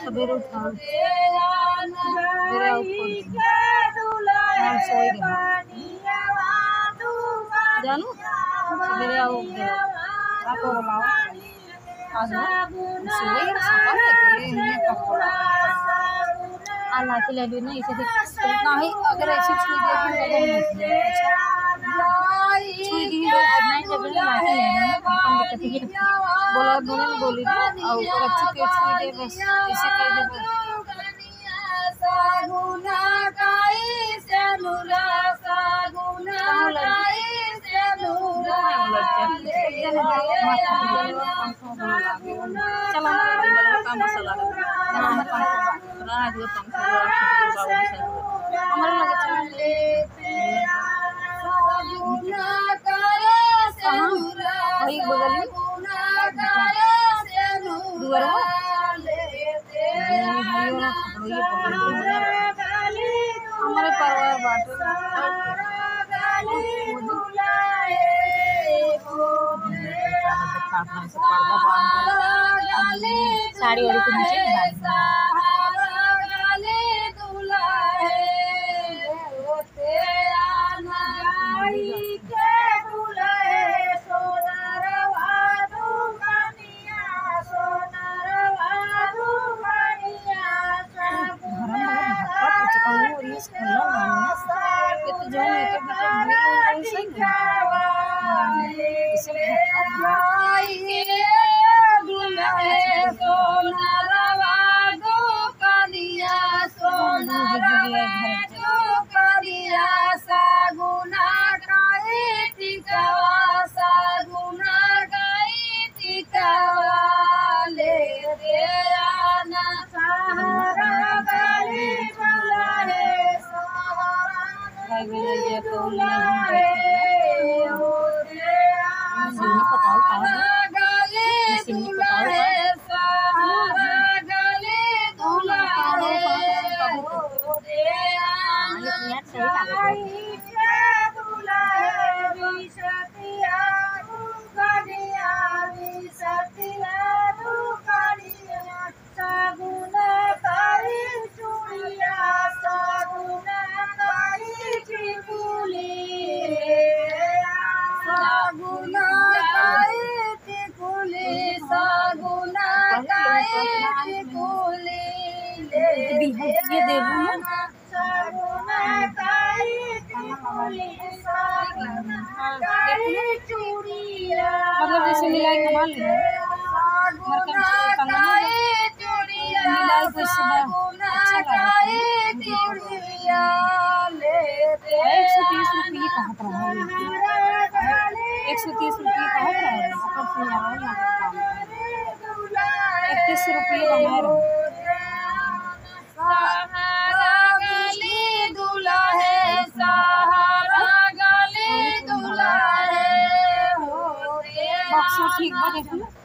सवेरे उठा मेरे जानू सवेरे आओ ले ली नहीं ना ही अगर ऐसी छुई बोला दोनों ने बोली और अच्छी के छुई दे बस ऐसे कर दे हमारे परिवार बाटो साड़ी वाली को नीचे ये दे मतलब जैसे मिलाई कमा ले मिलाई अच्छा लगा 130 रुपये कहत रहा 130 रुपये कहत रहा 31 रुपये बना रहा ठीक बा देखो।